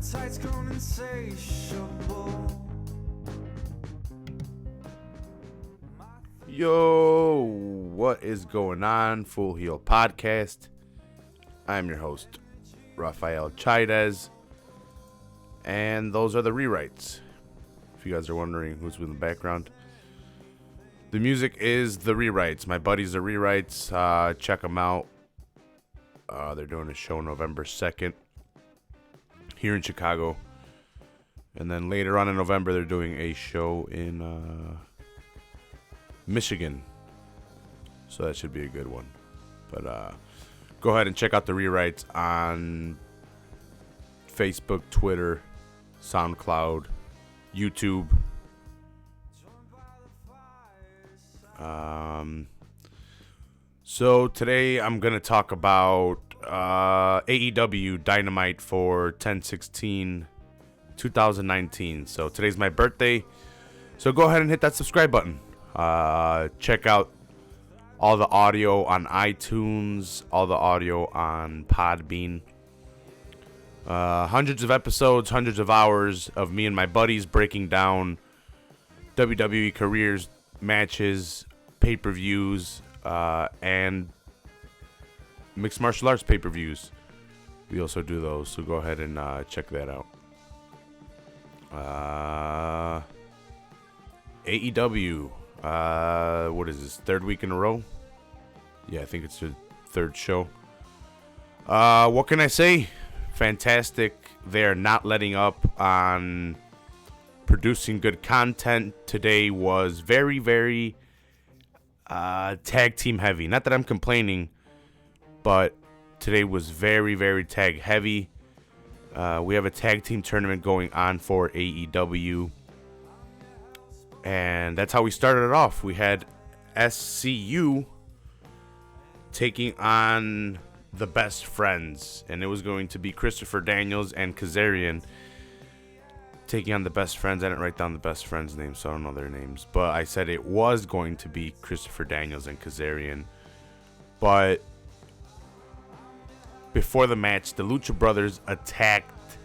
appetite's grown insatiable. Yo, what is going on? Full Heel Podcast. I'm your host, Rafael Chaidez, and those are the rewrites. If you guys are wondering who's in the background, the music is the rewrites. My buddies, the rewrites. Check them out. They're doing a show November 2nd here in Chicago, and then later on in November they're doing a show in Michigan, so that should be a good one. But go ahead and check out the rewrites on Facebook, Twitter, SoundCloud, YouTube. So today I'm gonna talk about AEW Dynamite for 10/16/2019. So today's my birthday, so go ahead and hit that subscribe button. Check out all the audio on iTunes, all the audio on Podbean. Hundreds of episodes, hundreds of hours of me and my buddies breaking down WWE careers, matches, pay-per-views, and mixed martial arts pay-per-views. We also do those, so go ahead and check that out. AEW. What is this? Third week in a row? Yeah, I think it's the third show. What can I say? Fantastic. They're not letting up on producing good content. Today was very, very tag team heavy. Not that I'm complaining, but today was very, very tag heavy. We have a tag team tournament going on for AEW. And that's how we started it off. We had SCU taking on the Best Friends. And it was going to be Christopher Daniels and Kazarian taking on the Best Friends. I didn't write down the Best Friends' names, so I don't know their names. But I said it was going to be Christopher Daniels and Kazarian. But before the match, the Lucha Brothers attacked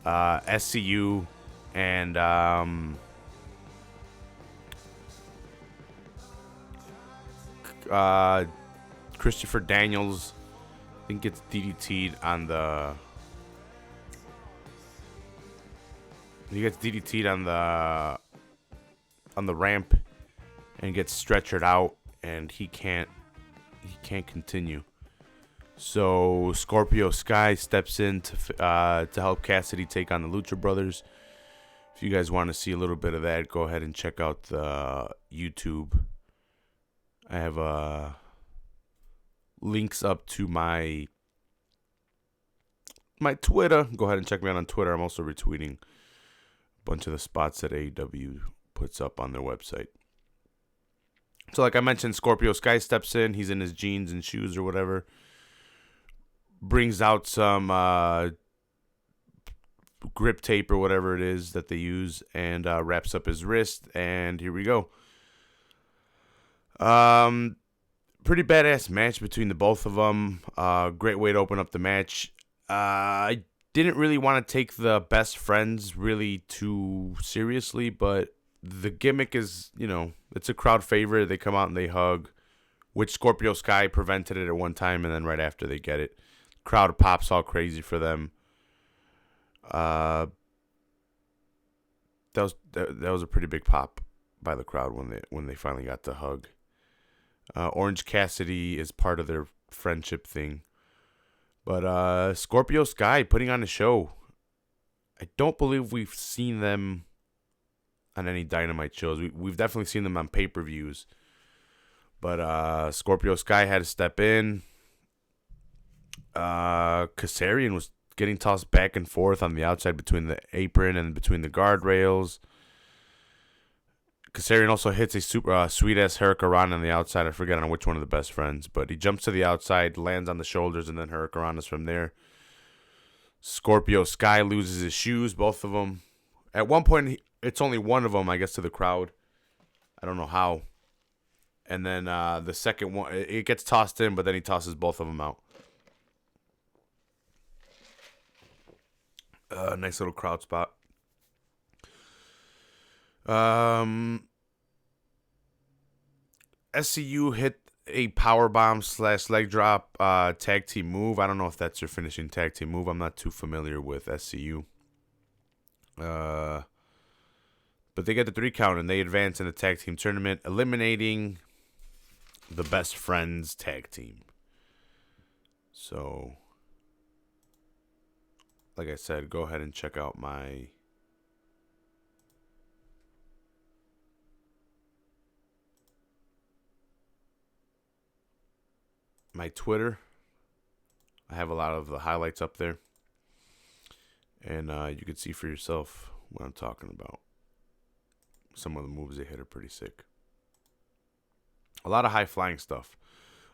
SCU and Christopher Daniels, I think, gets DDT'd on the. He gets DDT'd on the ramp and gets stretchered out, and he can't continue. So Scorpio Sky steps in to help Cassidy take on the Lucha Brothers. If you guys want to see a little bit of that, go ahead and check out the YouTube. I have links up to my Twitter. Go ahead and check me out on Twitter. I'm also retweeting a bunch of the spots that AEW puts up on their website. So like I mentioned, Scorpio Sky steps in. He's in his jeans and shoes or whatever. Brings out some grip tape or whatever it is that they use and wraps up his wrist. And here we go. Pretty badass match between the both of them. Great way to open up the match. I didn't really want to take the Best Friends really too seriously, but the gimmick is, it's a crowd favorite. They come out and they hug, which Scorpio Sky prevented it at one time, and then right after they get it, crowd pops all crazy for them. That was a pretty big pop by the crowd when they finally got the hug. Orange Cassidy is part of their friendship thing. But Scorpio Sky putting on a show. I don't believe we've seen them on any Dynamite shows. We've definitely seen them on pay-per-views. But Scorpio Sky had to step in. Kazarian was getting tossed back and forth on the outside between the apron and between the guardrails. Kazarian also hits a super sweet-ass Hurricanrana on the outside. I forget on which one of the Best Friends. But he jumps to the outside, lands on the shoulders, and then Hurricanranas from there. Scorpio Sky loses his shoes, both of them. At one point, it's only one of them, I guess, to the crowd. I don't know how. And then the second one, it gets tossed in, but then he tosses both of them out. Nice little crowd spot. SCU hit a power bomb / leg drop tag team move. I don't know if that's their finishing tag team move. I'm not too familiar with SCU. But they get the 3 count and they advance in the tag team tournament, eliminating the Best Friends tag team. So, like I said, go ahead and check out my Twitter. I have a lot of the highlights up there. And you can see for yourself what I'm talking about. Some of the moves they hit are pretty sick. A lot of high flying stuff.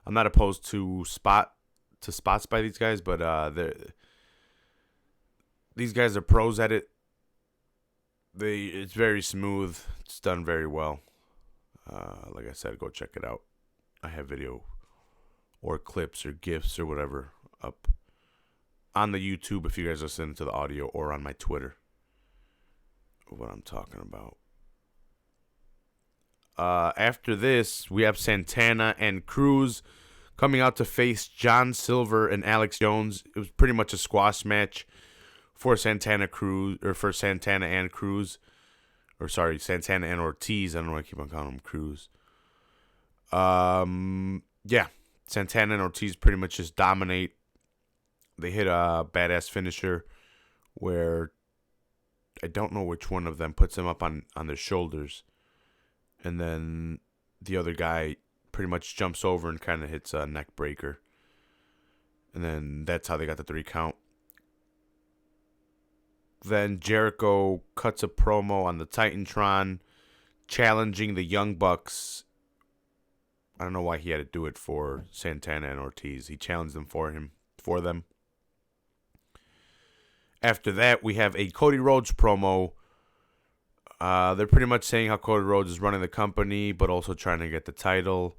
I'm not opposed to spots by these guys, but these guys are pros at it. It's very smooth. It's done very well. Like I said, go check it out. I have video or clips or GIFs or whatever up on the YouTube if you guys are listening to the audio, or on my Twitter. What I'm talking about. After this, we have Santana and Cruz coming out to face John Silver and Alex Jones. It was pretty much a squash match for Santana and Cruz. Or sorry, Santana and Ortiz. I don't know why I keep on calling them Cruz. Yeah, Santana and Ortiz pretty much just dominate. They hit a badass finisher where I don't know which one of them puts them up on their shoulders. And then the other guy pretty much jumps over and kind of hits a neck breaker. And then that's how they got the 3 count. Then Jericho cuts a promo on the Titantron, challenging the Young Bucks. I don't know why he had to do it for Santana and Ortiz. He challenged them for them. After that, we have a Cody Rhodes promo. They're pretty much saying how Cody Rhodes is running the company, but also trying to get the title.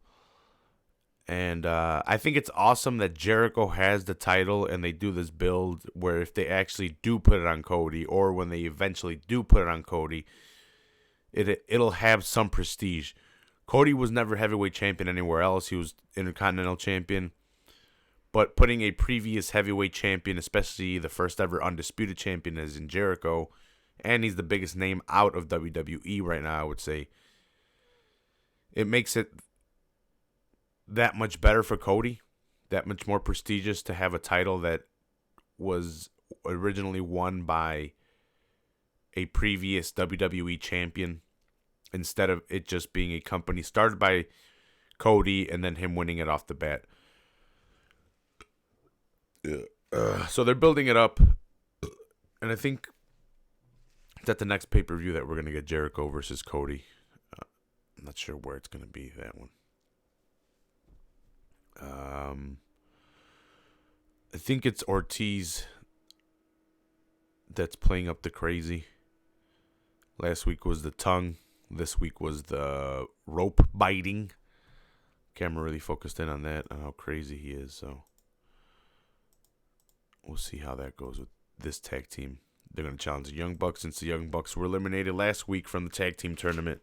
And I think it's awesome that Jericho has the title and they do this build where if they actually do put it on Cody, or when they eventually do put it on Cody, it'll have some prestige. Cody was never heavyweight champion anywhere else. He was Intercontinental champion. But putting a previous heavyweight champion, especially the first ever undisputed champion, as in Jericho, and he's the biggest name out of WWE right now, I would say, it makes it that much better for Cody, that much more prestigious to have a title that was originally won by a previous WWE champion, instead of it just being a company started by Cody and then him winning it off the bat. So they're building it up, and I think that the next pay-per-view that we're going to get Jericho versus Cody. I'm not sure where it's going to be, that one. I think it's Ortiz that's playing up the crazy. Last week was the tongue. This week was the rope biting. Camera really focused in on that, on how crazy he is. So we'll see how that goes with this tag team. They're going to challenge the Young Bucks, since the Young Bucks were eliminated last week from the tag team tournament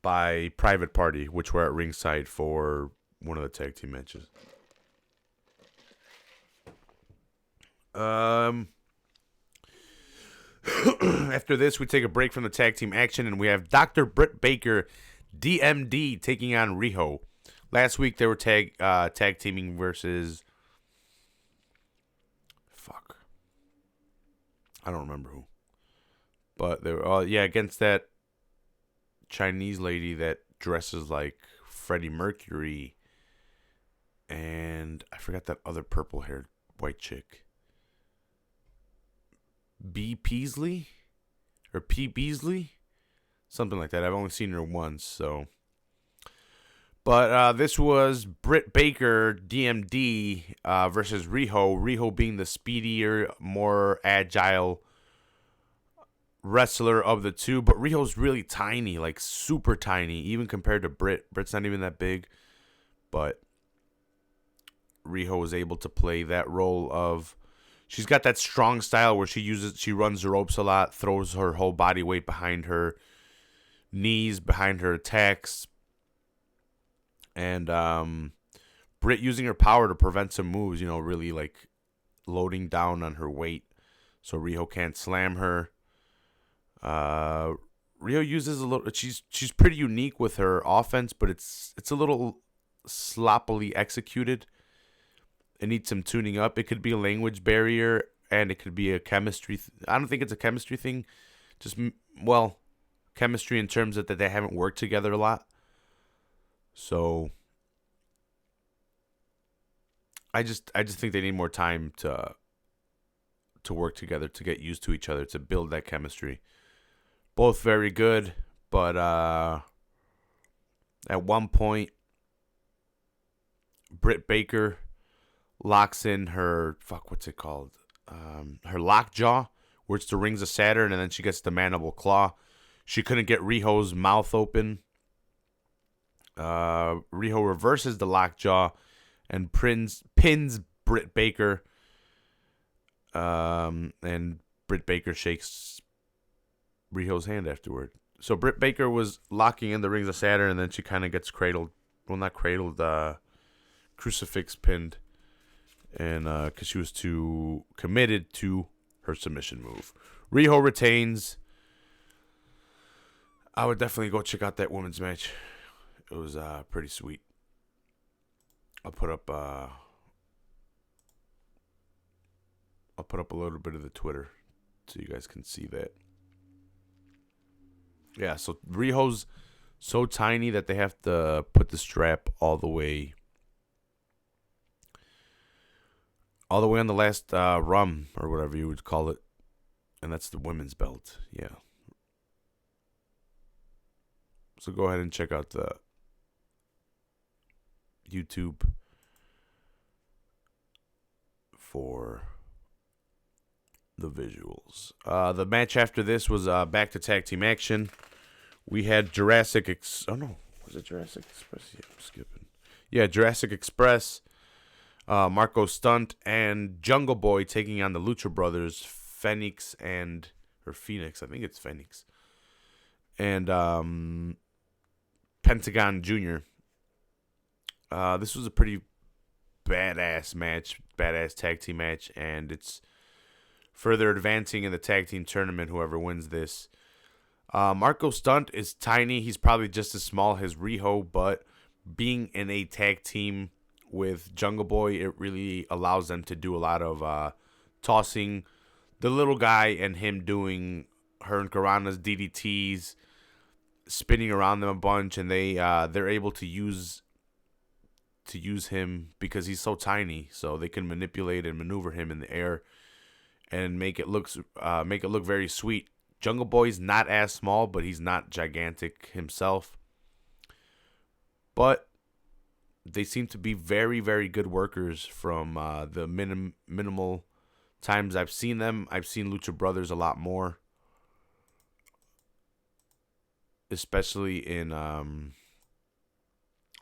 by Private Party, which were at ringside for one of the tag team matches. After this, we take a break from the tag team action, and we have Dr. Britt Baker, DMD, taking on Riho. Last week, they were tag teaming versus... I don't remember who. But they were against that Chinese lady that dresses like Freddie Mercury. And I forgot that other purple-haired white chick. B. Peasley? Or P. Beasley? Something like that. I've only seen her once, so... But this was Britt Baker, DMD, versus Riho. Riho being the speedier, more agile wrestler of the two. But Riho's really tiny, like super tiny, even compared to Britt. Britt's not even that big. But Riho was able to play that role of she's got that strong style where she runs the ropes a lot, throws her whole body weight behind her knees, behind her attacks, and Britt using her power to prevent some moves, really like loading down on her weight so Riho can't slam her. Riho uses a little. She's pretty unique with her offense, but it's a little sloppily executed. It needs some tuning up. It could be a language barrier, and it could be a chemistry. I don't think it's a chemistry thing. Just chemistry in terms of that they haven't worked together a lot. So I just think they need more time to work together, to get used to each other, to build that chemistry. Both very good, but at one point, Britt Baker locks in her what's it called? Her lockjaw, where it's the rings of Saturn, and then she gets the mandible claw. She couldn't get Riho's mouth open. Riho reverses the lockjaw and pins Britt Baker. And Britt Baker shakes Riho's hand afterward. So Britt Baker was locking in the rings of Saturn, and then she kind of gets cradled. Well, not cradled, crucifix pinned. And because she was too committed to her submission move. Riho retains. I would definitely go check out that women's match. It was pretty sweet. I'll put up a little bit of the Twitter so you guys can see that. Yeah, so Riho's so tiny that they have to put the strap all the way on the last rum, or whatever you would call it. And that's the women's belt. Yeah. So go ahead and check out the YouTube for the visuals. The match after this was back to tag team action. We had Jurassic was it Jurassic Express? Yeah, I'm skipping. Yeah, Jurassic Express, Marco Stunt, and Jungle Boy taking on the Lucha Brothers, Phoenix, I think it's Phoenix, and Pentagon Jr. This was a pretty badass tag team match, and it's further advancing in the tag team tournament, whoever wins this. Marco Stunt is tiny. He's probably just as small as Riho, but being in a tag team with Jungle Boy, it really allows them to do a lot of tossing the little guy and him doing Hurricanrana's DDTs, spinning around them a bunch, and they're able to use him because he's so tiny, so they can manipulate and maneuver him in the air and make it look very sweet. Jungle Boy's not as small, but he's not gigantic himself. But they seem to be very, very good workers from the minimal times I've seen them. I've seen Lucha Brothers a lot more, especially in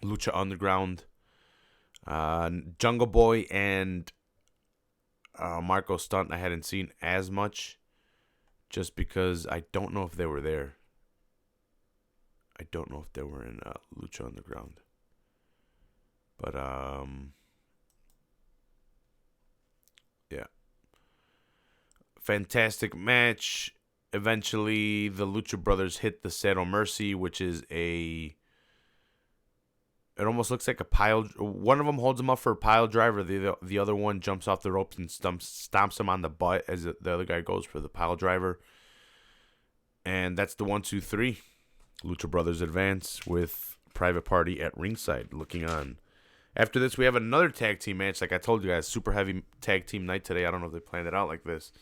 Lucha Underground. Jungle Boy and Marco Stunt I hadn't seen as much, just because I don't know if they were there. I don't know if they were in Lucha Underground. But, yeah. Fantastic match. Eventually, the Lucha Brothers hit the Cero Mercy, which is it almost looks like a pile. One of them holds him up for a pile driver. The other one jumps off the ropes and stomps him on the butt as the other guy goes for the pile driver. And that's the 1, 2, 3. Lucha Brothers advance with Private Party at ringside looking on. After this, we have another tag team match. Like I told you guys, super heavy tag team night today. I don't know if they planned it out like this.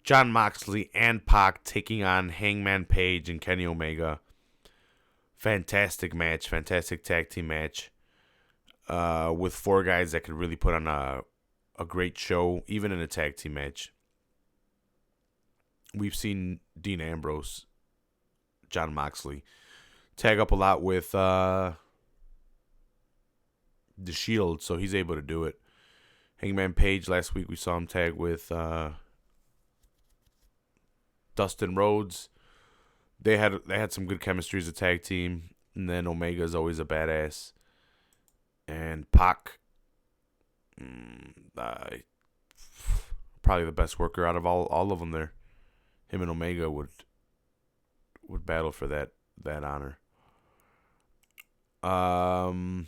Jon Moxley and Pac taking on Hangman Page and Kenny Omega. Fantastic match. Fantastic tag team match. With 4 guys that could really put on a great show, even in a tag team match. We've seen Dean Ambrose, Jon Moxley, tag up a lot with The Shield, so he's able to do it. Hangman Page, last week we saw him tag with Dustin Rhodes. They had some good chemistry as a tag team. And then Omega is always a badass. And Pac, probably the best worker out of all of them there. Him and Omega would battle for that honor. I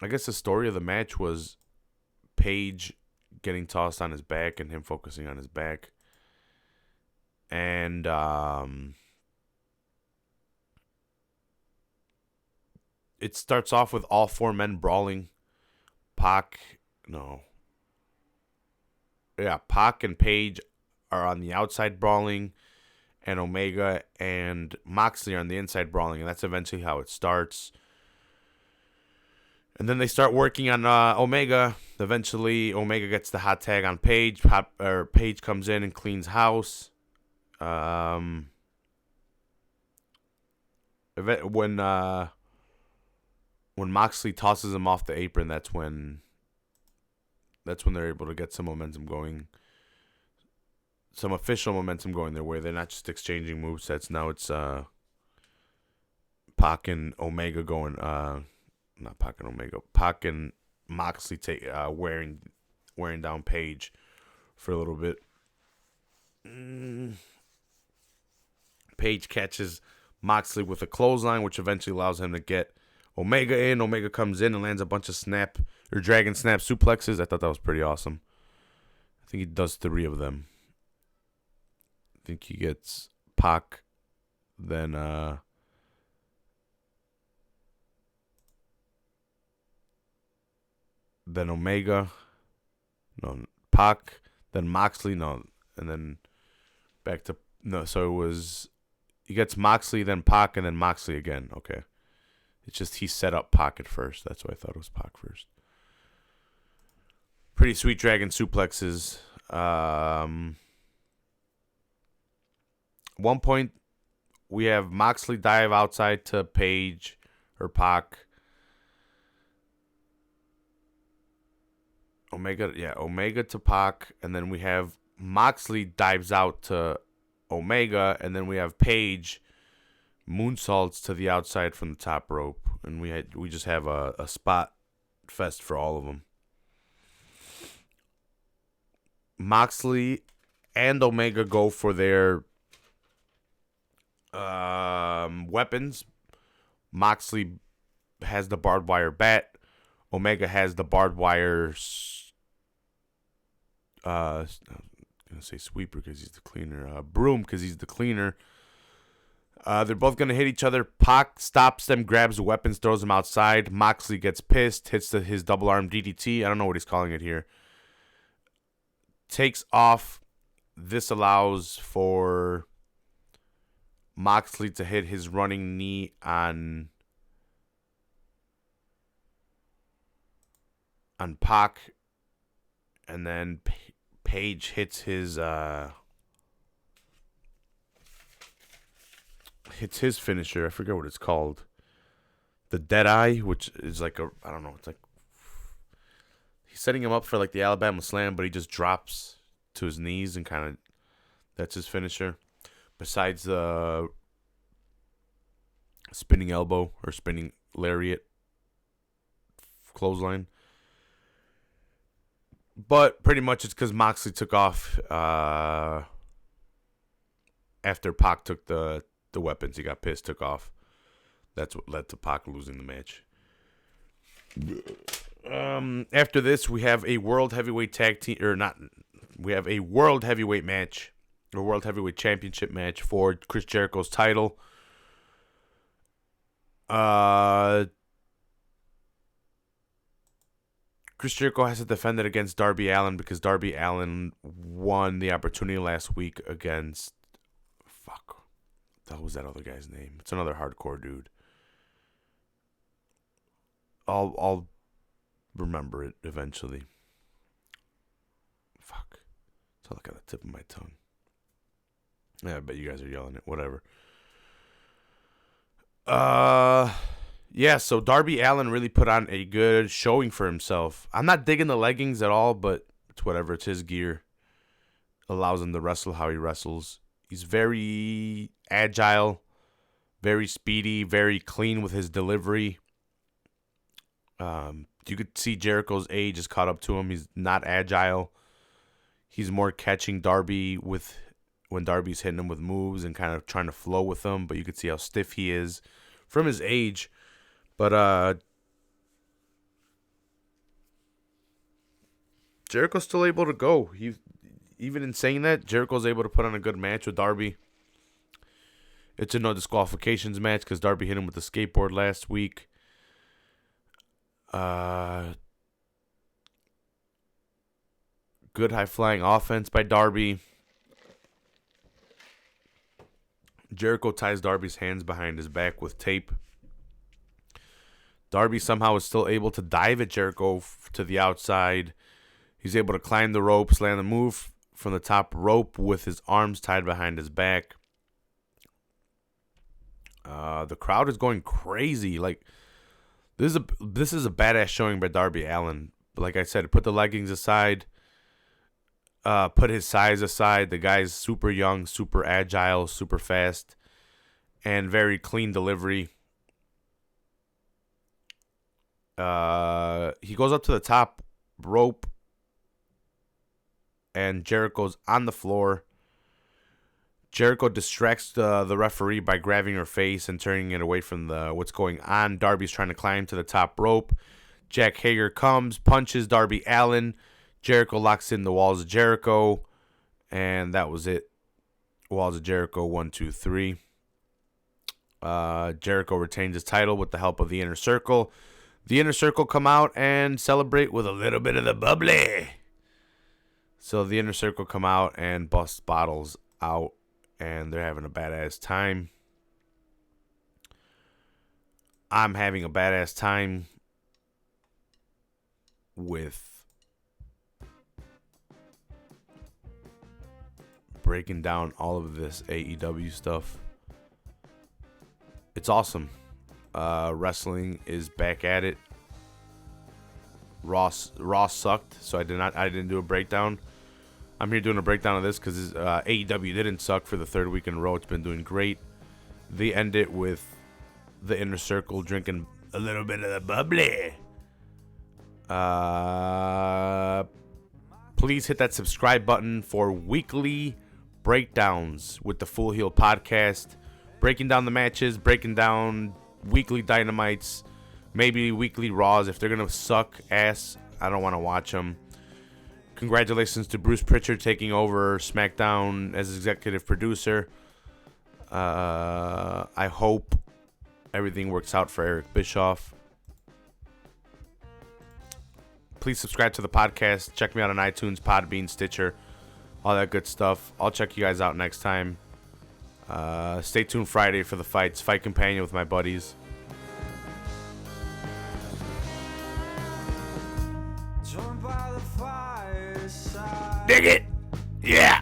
guess the story of the match was Page getting tossed on his back and him focusing on his back. And it starts off with all four men brawling. Pac and Page are on the outside brawling, and Omega and Moxley are on the inside brawling, and that's eventually how it starts. And then they start working on Omega. Eventually, Omega gets the hot tag on Page. Page comes in and cleans house. When Moxley tosses him off the apron, that's when they're able to get some momentum going. Some official momentum going their way. They're not just exchanging movesets. Now it's Pac and Omega going. Not Pac and Omega. Pac and Moxley wearing down Page for a little bit. Page catches Moxley with a clothesline, which eventually allows him to get Omega in. Omega comes in and lands a bunch of dragon snap suplexes. I thought that was pretty awesome. I think he does 3 of them. I think he gets Pac, then Omega, no, Pac, then Moxley, no, and then back to, no, so it was, he gets Moxley, then Pac, and then Moxley again. Okay. It's just he set up Pac at first. That's why I thought it was Pac first. Pretty sweet dragon suplexes. One point, we have Moxley dive outside to Page or Pac. Omega to Pac, and then we have Moxley dives out to Omega, and then we have Page moonsaults to the outside from the top rope, and we just have a spot fest for all of them. Moxley and Omega go for their weapons. Moxley has the barbed wire bat. Omega has the barbed wire. I'm gonna say sweeper because he's the cleaner. Broom because he's the cleaner. They're both gonna hit each other. Pac stops them, grabs the weapons, throws them outside. Moxley gets pissed, hits his double arm DDT. I don't know what he's calling it here. Takes off. This allows for Moxley to hit his running knee on Pac, and then Page hits his finisher. I forget what it's called. The Deadeye, which is like I don't know. It's like he's setting him up for like the Alabama Slam, but he just drops to his knees and kind of that's his finisher. Besides the spinning elbow or spinning lariat clothesline. But pretty much it's because Moxley took off after Pac took the weapons. He got pissed, took off. That's what led to Pac losing the match. After this, we have a world heavyweight we have a world heavyweight match, a world heavyweight championship match for Chris Jericho's title. Chris Jericho has to defend it against Darby Allin because Darby Allin won the opportunity last week against... Fuck. What was that other guy's name? It's another hardcore dude. I'll remember it eventually. Fuck. It's all like on the tip of my tongue. Yeah, I bet you guys are yelling it. Whatever. Yeah, so Darby Allin really put on a good showing for himself. I'm not digging the leggings at all, but it's whatever. It's his gear. Allows him to wrestle how he wrestles. He's very agile, very speedy, very clean with his delivery. You could see Jericho's age has caught up to him. He's not agile. He's more catching Darby with when Darby's hitting him with moves and kind of trying to flow with him. But you could see how stiff he is from his age. But Jericho's still able to go. Even in saying that, Jericho's able to put on a good match with Darby. It's a no disqualifications match because Darby hit him with the skateboard last week. Good high-flying offense by Darby. Jericho ties Darby's hands behind his back with tape. Darby somehow is still able to dive at Jericho to the outside. He's able to climb the ropes, land the move from the top rope with his arms tied behind his back. The crowd is going crazy. Like this is a badass showing by Darby Allin. Like I said, put the leggings aside. Put his size aside. The guy's super young, super agile, super fast, and very clean delivery. He goes up to the top rope, and Jericho's on the floor. Jericho distracts the referee by grabbing her face and turning it away from what's going on. Darby's trying to climb to the top rope. Jack Hager comes, punches Darby Allin. Jericho locks in the Walls of Jericho, and that was it. Walls of Jericho, 1, 2, 3. Jericho retains his title with the help of the Inner Circle. The Inner Circle come out and celebrate with a little bit of the bubbly. So the Inner Circle come out and bust bottles out, and they're having a badass time. I'm having a badass time with breaking down all of this AEW stuff. It's awesome. Wrestling is back at it. Raw sucked, so I didn't do a breakdown. I'm here doing a breakdown of this because AEW didn't suck for the third week in a row. It's been doing great. They end it with the Inner Circle drinking a little bit of the bubbly. Please hit that subscribe button for weekly breakdowns with the Full Heel Podcast. Breaking down the matches, breaking down weekly Dynamites, maybe weekly Raws. If they're going to suck ass, I don't want to watch them. Congratulations to Bruce Pritchard taking over SmackDown as executive producer. I hope everything works out for Eric Bischoff. Please subscribe to the podcast. Check me out on iTunes, Podbean, Stitcher, all that good stuff. I'll check you guys out next time. Stay tuned Friday for the fights. Fight Companion with my buddies. Joined by the fireside. Dig it! Yeah!